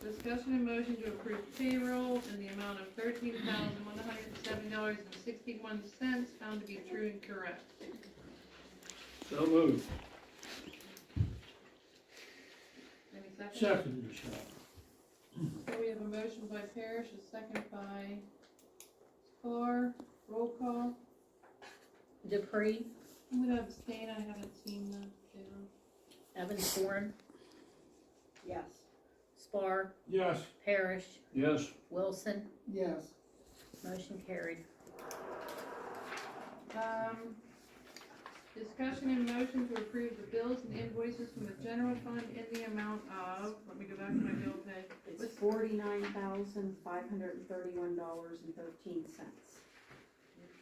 Discussion and motion to approve payroll in the amount of $13,170.61 found to be true and correct. So moved. Any second? Second, Michelle. So we have a motion by Parrish, a second by Carr. Roll call. Dupree, I'm gonna abstain, I haven't seen the payroll. Evans Thorne, Yes. Spar, Yes. Parrish, Yes. Wilson, Yes. motion carried. Discussion and motion to approve the bills and invoices from the general fund in the amount of, let me go back to my bill pay. It's $49,531.13.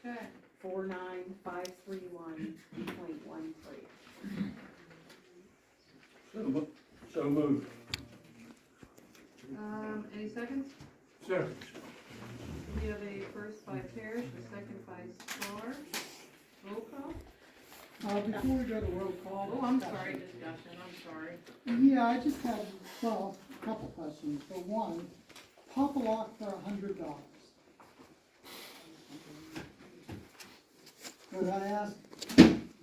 Okay, 49531.13. So moved. any seconds? Second. We have a first by Parrish, a second by Spar. Roll call? Before we go to roll call. Oh, I'm sorry, discussion, I'm sorry. Yeah, I just have, well, a couple questions. For one, Papa Lock for $100. Could I ask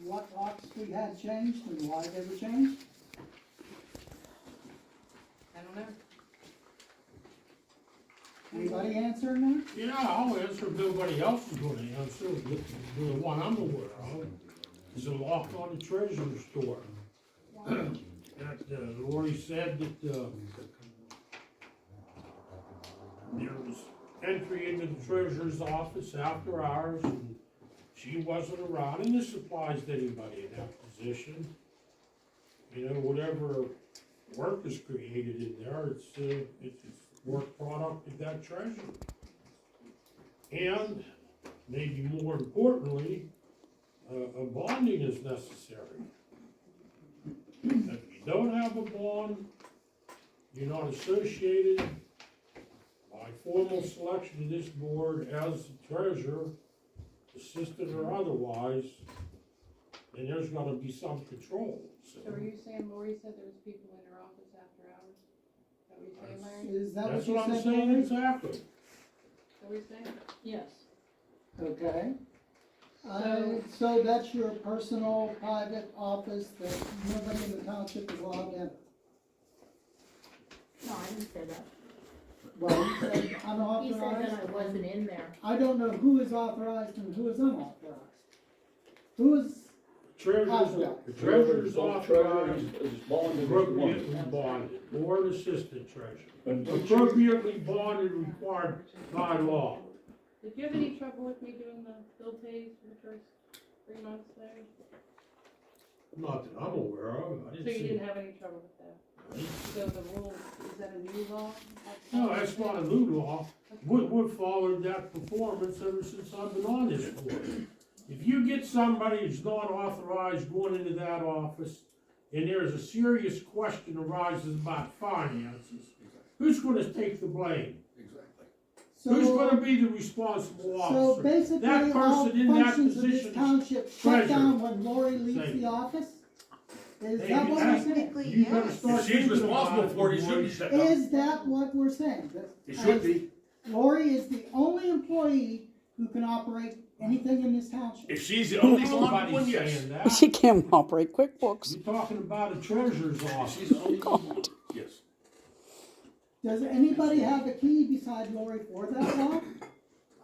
what locks we had changed and why they were changed? I don't know. Anybody answering that? Yeah, I'll answer if nobody else is gonna answer. The one I'm aware of is a lock on the treasurer's door. That, Lori said that, there was entry into the treasurer's office after hours, and she wasn't around, and this applies to anybody in that position. You know, whatever work is created in there, it's work product of that treasurer. And maybe more importantly, a bonding is necessary. If you don't have a bond, you're not associated by formal selection of this board as the treasurer, assistant or otherwise, then there's gotta be some control. So are you saying Lori said there was people in her office after hours? Is that what you're saying, Larry? Is Is that That's what what you I'm said? saying, Lori? exactly. that what you're saying? Yes. Okay. So that's your personal, private office that nobody in the township is allowed in? No, I didn't say that. Well, you said He said that unauthorized. I wasn't in there. I don't know who is authorized and who is unauthorized. Who is, The treasurer's authorized, Is bonded as appropriately one. bonded, or an assistant treasurer. And Appropriately bonded required by law. Did you have any trouble with me doing the bill pays for the first 3 months there? Not that I'm aware of, I So didn't you see. didn't have any trouble with that? So the rule, is that a new law? No, that's not a new law. We've followed that performance ever since I've been on this board. If you get somebody who's not authorized going into that office, and there's a serious question arises about finances, who's gonna take the blame? Who's so, gonna be the responsible so officer? basically That all person in that functions of this position is township shut treasurer. down when Lori leaves Same. the office? Is Hey, that what we're saying? Technically, You better yes. start If she's thinking responsible about for it, it, it should be boy. shut down. Is that what we're saying? It should be. Lori is the only employee who can operate anything in this township. If she's the only bonded one, Nobody's yes. saying that. She can't operate QuickBooks. You're talking about a treasurer's If office. she's the only one, yes. Does anybody have a key beside Lori for that lock?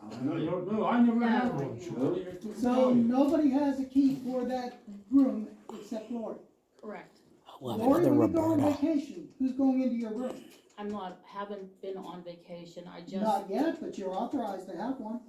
I don't know, I never had one, Charlie. I couldn't So tell you. nobody has a key for that room except Lori. Correct. Love Lori, another when you go on Roberta. vacation, who's going into your room? Haven't been on vacation. I just, Not yet, but you're authorized to have one.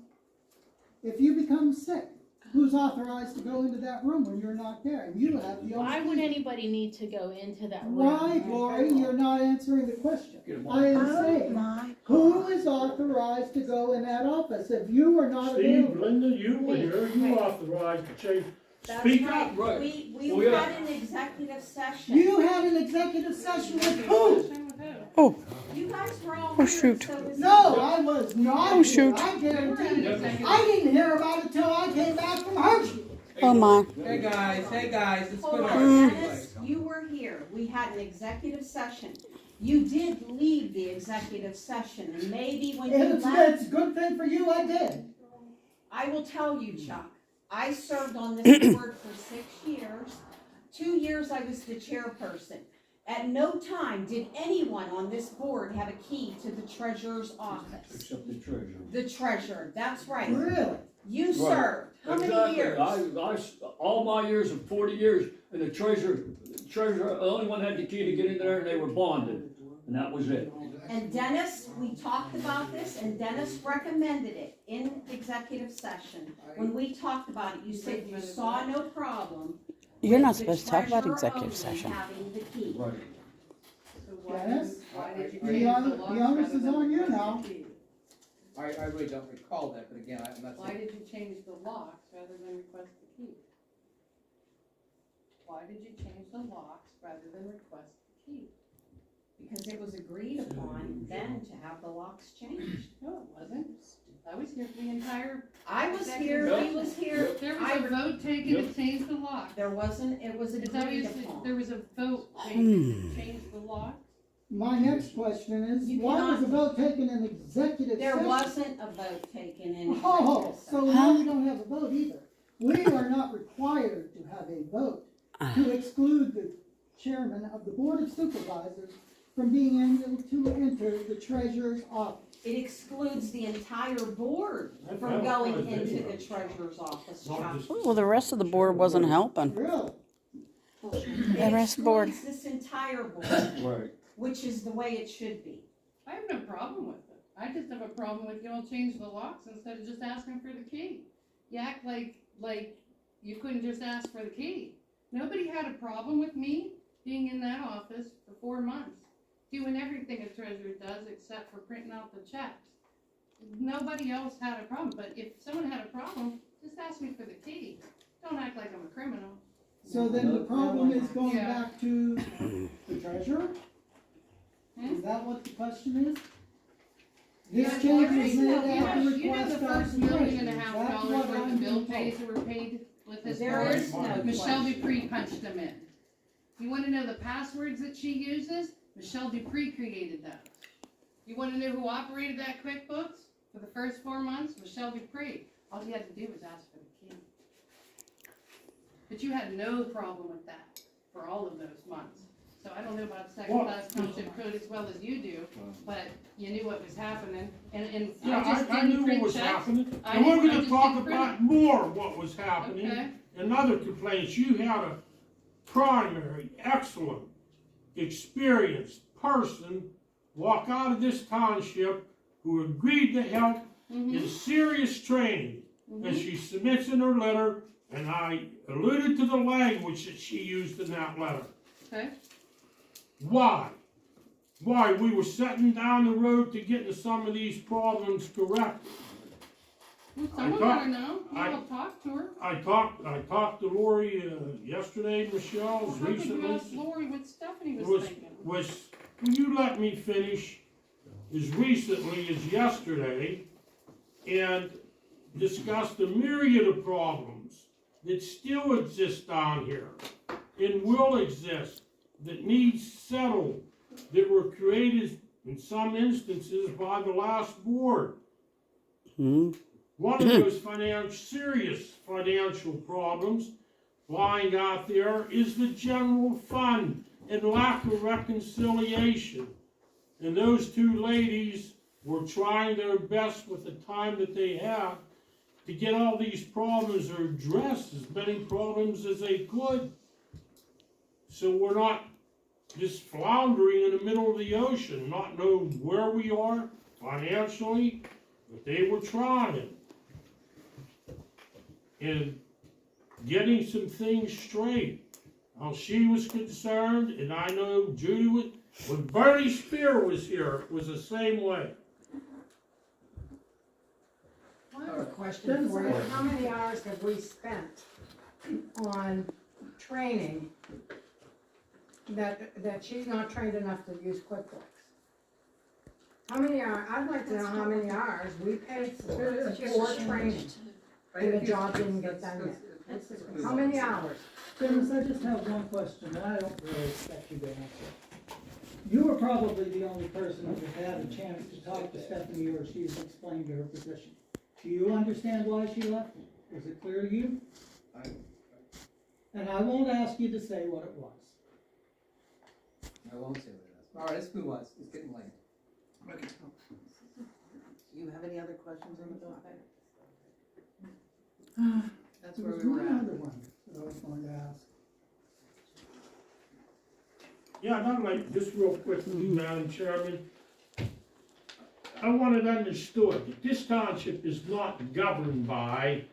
If you become sick, who's authorized to go into that room when you're not there? And you have the why only would key. anybody need to go into that room? Why, Lori, you're not answering the question. Get 'em on. I am saying, who is authorized to go in that office? If you are not Steve, available, Linda, you were here, you authorized to change. Speak up. Right. We Well, yeah. had an executive session. you had an executive session with who? Same with who? Oh, You guys were all Oh, here, shoot. so was No, I was not. Oh, here. shoot. I guarantee you. I didn't hear about it till I came back from Hershey. oh my. Hey guys, it's Hold good. on, Dennis, you were here. We had an executive session. You did leave the executive session, and maybe when you It's left, a good thing for you, I did. I will tell you, Chuck, I served on this board for 6 years. 2 years I was the chairperson. At no time did anyone on this board have a key to the treasurer's office. Except the treasurer. The treasurer, that's right. Really? You served, how many years? All my years of 40 years, and the treasurer, the only one had the key to get in there, and they were bonded, and that was it. And Dennis, we talked about this, and Dennis recommended it in executive session. When we talked about it, you said you saw no problem. You're not with the supposed to talk about treasurer executive only session. having the key. Right. So why Dennis? why did you The change the on- the locks onus rather is than on you request now. the key? I really don't recall that, but again, I'm not Why saying, did you change the locks rather than request the key? Why did you change the locks rather than request the key? Because it was agreed upon then to have the locks changed. No, it wasn't. I was here for the entire, I was here, he was here. there was I- a vote taken to change the locks. There wasn't, it was It's agreed obviously, upon. there was a vote taken to change the locks. My next question is, You why was the cannot- vote taken in executive There session? wasn't a vote taken in Oh, executive so session. now we don't have a vote either. We are not required to have a vote to exclude the chairman of the board of supervisors from being able to enter the treasurer's office. It excludes the entire board I from felt going like into anyway. the treasurer's office, Not Chuck. just- Well, the rest of the board wasn't helping. Really? The rest of the board. It excludes this entire board, Right. which is the way it should be. I have no problem with it. I just have a problem with y'all change the locks instead of just asking for the key. You act like you couldn't just ask for the key. Nobody had a problem with me being in that office for 4 months, doing everything a treasurer does except for printing out the checks. Nobody else had a problem, but if someone had a problem, just ask me for the key. Don't act like I'm a criminal. So then the problem is going Yeah. back to the treasurer? Hmm? Is that what the question is? Yeah, This change was you know- made after you know request the of first the $1.5 treasurer. million That's what worth I'm of bill being pays told. that were paid with this There board? is no Michelle question. Dupree punched them in. You wanna know the passwords that she uses? Michelle Dupree created those. You wanna know who operated that QuickBooks for the first 4 months? Michelle Dupree. All you had to do was ask for the key. But you had no problem with that for all of those months. So I don't know about second class township code as well as you do, but you knew what was happening, and Yeah, I just I didn't knew what print was checks. happening, I and we're didn't- I gonna just talk didn't print about more what was happening. Okay. And other complaints, you had a primary, excellent, experienced person walk out of this township who agreed to help in serious training. And she submits in her letter, and I alluded to the language that she used in that letter. Okay. Why? Why? We were setting down the road to getting some of these problems corrected. Well, someone thought- ought to know. I- I'll talk to her. I talked to Lori, yesterday, Michelle, How could you recently. ask Lori what Stephanie was Was, thinking? will you let me finish? As recently as yesterday, and discussed a myriad of problems that still exist down here and will exist, that need settled, that were created in some instances by the last board. Hmm. One of those serious financial problems lying out there is the general fund and lack of reconciliation. And those two ladies were trying their best with the time that they have to get all these problems or address as many problems as they could. So we're not just floundering in the middle of the ocean, not knowing where we are financially, but they were trying. And getting some things straight. How she was concerned, and I know Judy was, when Bernie Spear was here, it was the same way. I have a question for you. How many hours have we spent on training that she's not trained enough to use QuickBooks? How many hours, I'd like to know how many hours we paid for training, and the job didn't get done yet. How many hours? Dennis, I just have one question, and I don't really expect you to answer. You were probably the only person who had a chance to talk to Stephanie or she's explained her position. Do you understand why she left? Was it clear to you? And I won't ask you to say what it was. I won't say what it is. All right, let's move on, it's getting late. Do you have any other questions on the bill pay? That's There where was we were one at. other one that I was going to ask. Yeah, and I'd like, just real quick, Madam Chairman. I want it understood that this township is not governed by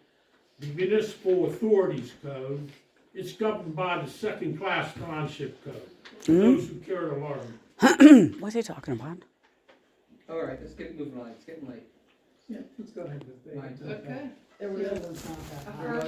the municipal authorities code. It's governed by the second-class township code, for those who care to learn. What's he talking about? All right, let's get moving on, it's getting late. Yeah, let's go ahead with Right. it. Okay. There The was other one's not that a high. first